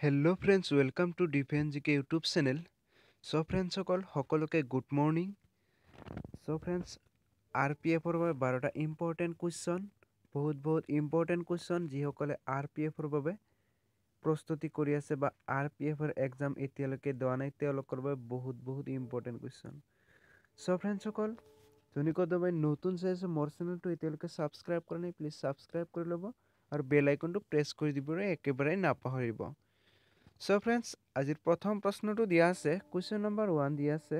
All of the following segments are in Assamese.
Hello' friends welcome to defence G K YouTube channel. ফ্ৰেণ্ডসকল সকলোকে good morning. Friends R P এফৰ বাবে 12টা ইম্পৰ্টেণ্ট কুৱেশ্যন, বহুত ইম্পৰ্টেণ্ট কুৱেশ্যন যিসকলে আৰ পি এফৰ বাবে প্ৰস্তুতি কৰি আছে বা আৰ পি এফৰ এক্সাম এতিয়ালৈকে দিয়া নাই তেওঁলোকৰ বাবে বহুত ইম্পৰ্টেণ্ট কুৱেশ্যন। ফ্ৰেণ্ডসকল যোনে কোনোবাই নতুন চাই আছে মোৰ চেনেলটো এতিয়ালৈকে ছাবস্ক্ৰাইব কৰা নাই, প্লিজ ছাবস্ক্ৰাইব কৰি ল'ব আৰু বেল আইকনটো প্ৰেছ কৰি দিবলৈ একেবাৰে নাপাহৰিব। ফ্ৰেণ্ডছ আজিৰ প্ৰথম প্ৰশ্নটো দিয়া আছে, কুৱেশ্যন নম্বৰ 1 দিয়া আছে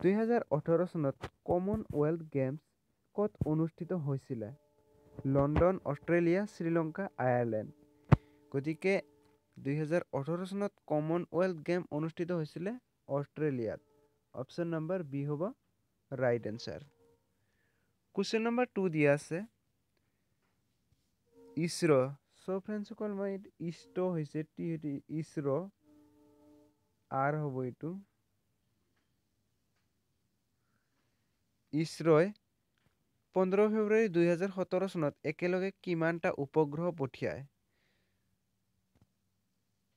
2018 চনত কমনৱেলথ গেমছ ক'ত অনুষ্ঠিত হৈছিলে? London, Australia, Sri Lanka, Ireland. গতিকে 2018 চনত কমনৱেলথ গেম অনুষ্ঠিত হৈছিলে অষ্ট্ৰেলিয়াত। অপশ্যন নম্বৰ বি হ'ব ৰাইট এনচাৰ। কুৱেশ্যন নম্বৰ 2 দিয়া আছে ইছৰ'। ফ্ৰেণ্ডসকল মই ইছৰ' হৈছে ইছৰ' আৰ হ'ব এইটো। ইছৰ'ই 15 ফেব্ৰুৱাৰী 2017 চনত একেলগে কিমানটা উপগ্ৰহ পঠিয়ায়?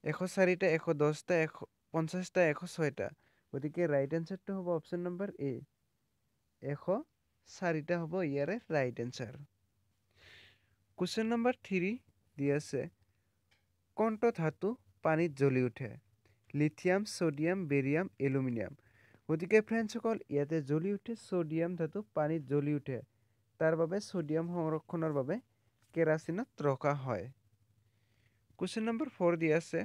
104টা, 110টা, 150টা, 106টা। গতিকে ৰাইট এনচাৰটো হ'ব অপশ্যন নম্বৰ এ, 104টা হ'ব ইয়াৰে ৰাইট এনচাৰ। কুৱেশ্যন নম্বৰ 3 দি আছে কোনটো ধাতু পানীত জ্বলি উঠে? Lithium, sodium, barium, aluminium. গতিকে ফ্ৰেণ্ডসকল ইয়াতে জ্বলি উঠে ছ'ডিয়াম ধাতু পানীত জ্বলি উঠে। তাৰ বাবে ছ'ডিয়াম সংৰক্ষণৰ বাবে কেৰাচিনত ৰখা হয়। কুৱেশ্যন নম্বৰ 4 দি আছে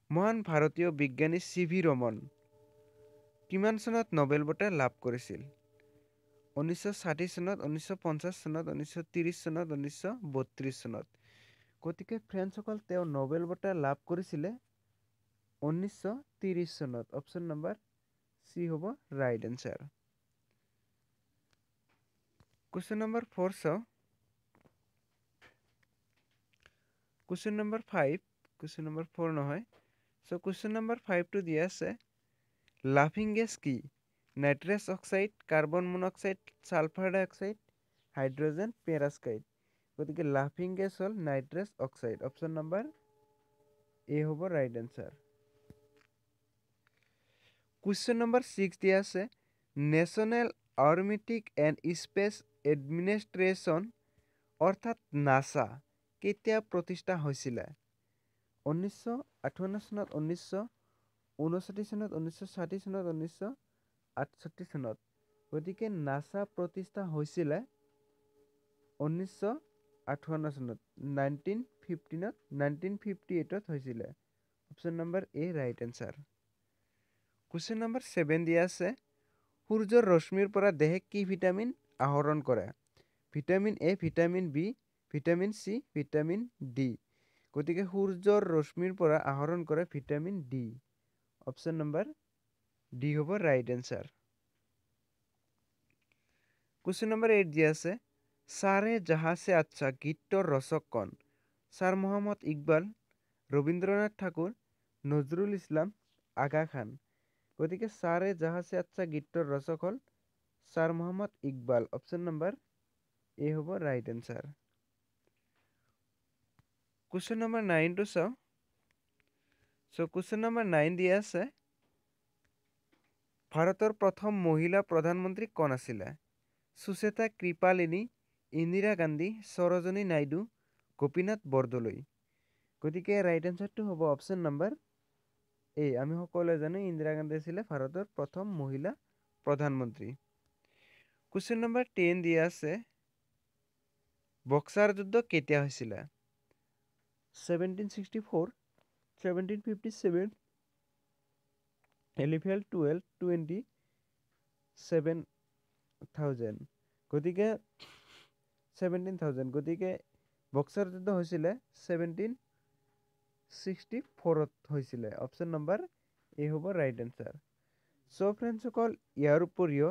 মহান ভাৰতীয় বিজ্ঞানী চি ভি ৰমন কিমান চনত নোবেল বঁটা লাভ কৰিছিল? 1960 চনত, 1950 চনত, 1930 চনত, 1932 চনত। গতিকে ফ্ৰেণ্ডসকল তেওঁ নোবেল বঁটা লাভ কৰিছিলে 1930 চনত। অপশ্যন নম্বৰ চি হ'ব ৰাইট এনচাৰ। কুৱেশ্যন নম্বৰ 4 চাওঁ। কুৱেশ্যন নম্বৰ 5, কুৱেশ্যন নম্বৰ 4 নহয়। কুৱেশ্যন নম্বৰ 5টো দিয়া আছে লাফিং গেছ কি? Nitrous oxide, carbon monoxide, sulphur dioxide, hydrogen peroxide. গতিকে লাফিং গেছ হ'ল nitrous oxide. Option number A হ'ব ৰাইট এনচাৰ। কুৱেশ্যন নম্বৰ 6 দিয়া আছে National Aeronautics and Space Administration অৰ্থাৎ নাছা কেতিয়া প্ৰতিষ্ঠা হৈছিলে? 1958 চনত, 1959 চনত, 1960 চনত, 1968 চনত। গতিকে নাছা প্ৰতিষ্ঠা হৈছিলে 1958 চনত, 1958ত হৈছিলে। অপশ্যন নম্বৰ এ ৰাইট এনচাৰ। কুৱেশ্যন নম্বৰ 7 দিয়া আছে সূৰ্যৰ ৰশ্মিৰ পৰা দেহে কি ভিটামিন আহৰণ কৰে? Vitamin A, vitamin B, vitamin C, vitamin D. গতিকে সূৰ্যৰ ৰশ্মিৰ পৰা আহৰণ কৰে vitamin D. Option number D হ'ব ৰাইট এনচাৰ। কুৱেশ্যন নম্বৰ 8 দিয়া আছে সাৰে জাহাঁ সে আচ্ছা গীতটোৰ ৰচক কোন? ছাৰ মোহাম্মদ ইকবাল, ৰবীন্দ্ৰনাথ ঠাকুৰ, নজৰুল ইছলাম, আগা খান। গতিকে সাৰে জাহাঁ সে আচ্ছা গীতটোৰ ৰচক হ'ল sir Mohammad Iqbal. Option number A হ'ব ৰাইট এনচাৰ। কুৱেশ্যন নম্বৰ 9টো চাওঁ। কুৱেশ্যন নম্বৰ 9 দিয়া আছে ভাৰতৰ প্ৰথম মহিলা প্ৰধানমন্ত্ৰী কোন আছিলে? সুচেতা কৃপালিনী, ইন্দিৰা গান্ধী, সৰোজিনী নাইডু, গোপীনাথ বৰদলৈ। গতিকে ৰাইট এনচাৰটো হ'ব অপশ্যন নম্বৰ এ। আমি সকলোৱে জানো ইন্দিৰা গান্ধী আছিলে ভাৰতৰ প্ৰথম মহিলা প্ৰধানমন্ত্ৰী। কুৱেশ্যন নম্বৰ 10 দিয়া আছে বক্সাৰ যুদ্ধ কেতিয়া হৈছিলে? 1764, 1757, 11, 12, 20, 7,000। গতিকে 17,000। গতিকে বক্সাৰ যুদ্ধ হৈছিলে 1764ত হৈছিলে। অপশ্যন নম্বৰ এ হ'ব ৰাইট এনচাৰ। ফ্ৰেণ্ডসকল ইয়াৰ উপৰিও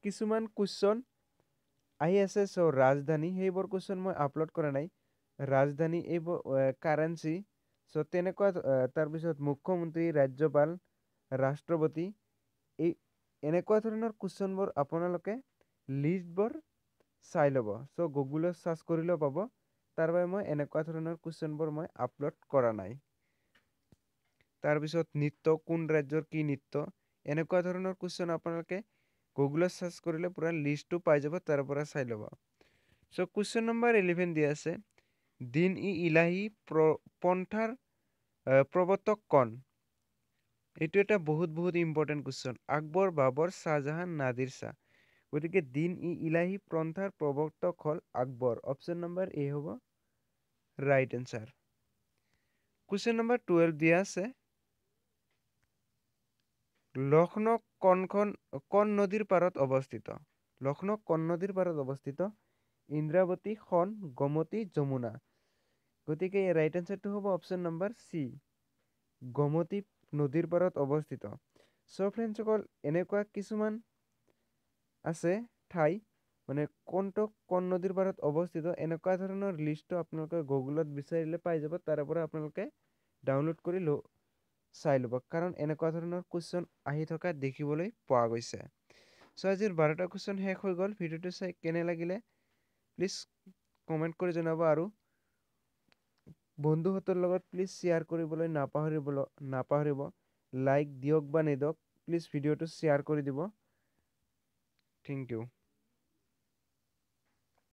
কিছুমান কুৱেশ্যন আহি আছে। ৰাজধানী সেইবোৰ কুৱেশ্যন মই আপলোড কৰা নাই। ৰাজধানী এইবোৰ কাৰেঞ্চি তেনেকুৱা তাৰপিছত মুখ্যমন্ত্ৰী, ৰাজ্যপাল, ৰাষ্ট্ৰপতি এই এনেকুৱা ধৰণৰ কুৱেশ্যনবোৰ আপোনালোকে লিষ্টবোৰ চাই ল'ব। গুগলত চাৰ্চ কৰিলেও পাব। তাৰ বাবে মই এনেকুৱা ধৰণৰ কুৱেশ্যনবোৰ মই আপলোড কৰা নাই। তাৰপিছত নৃত্য, কোন ৰাজ্যৰ কি নৃত্য, এনেকুৱা ধৰণৰ কুৱেশ্যন আপোনালোকে গুগলত চাৰ্চ কৰিলে পুৰা লিষ্টটো পাই যাব, তাৰ পৰা চাই ল'ব। চ' কুৱেশ্যন নম্বৰ 11 দিয়া আছে, দিন ই ইলাহী পন্থাৰ প্ৰৱৰ্তক কণ? এইটো এটা বহুত ইম্পৰ্টেণ্ট কুৱেশ্যন। আকবৰ, বাবৰ, শ্বাহজাহান, নাদিৰ শ্বাহ। গতিকে দিন ই ইলাহী পন্থাৰ প্ৰৱৰ্তক হ'ল আকবৰ। অপশ্যন নম্বৰ এ হ'ব ৰাইট এনচাৰ। কুৱেশ্যন নম্বৰ 12 দিয়া আছে, লক্ষ্ণৌ কোন নদীৰ পাৰত অৱস্থিত? লক্ষ্ণৌ কোন নদীৰ পাৰত অৱস্থিত? ইন্দ্ৰাৱতী, সোণ, গোমতী, যমুনা। গতিকে ৰাইট এনচাৰটো হ'ব অপশ্যন নম্বৰ চি, গোমতী নদীৰ পাৰত অৱস্থিত। চ' ফ্ৰেণ্ডসকল, এনেকুৱা কিছুমান আছে ঠাই, মানে কোন নদীৰ পাৰত অৱস্থিত, এনেকুৱা ধৰণৰ লিষ্টটো আপোনালোকে গুগলত বিচাৰিলে পাই যাব, তাৰ পৰা আপোনালোকে ডাউনলোড কৰি চাই ল'ব, কাৰণ এনেকুৱা ধৰণৰ কুৱেশ্যন আহি থকা দেখিবলৈ পোৱা গৈছে। চ' আজিৰ 12টা কুৱেশ্যন শেষ হৈ গ'ল। ভিডিঅ'টো চাই কেনে লাগিলে প্লিজ কমেণ্ট কৰি জনাব, আৰু বন্ধুহঁতৰ লগত প্লিজ শ্বেয়াৰ কৰিবলৈ নাপাহৰিব। লাইক দিয়ক বা নিদিয়ক, প্লিজ ভিডিঅ'টো শ্বেয়াৰ কৰি দিব। Thank U.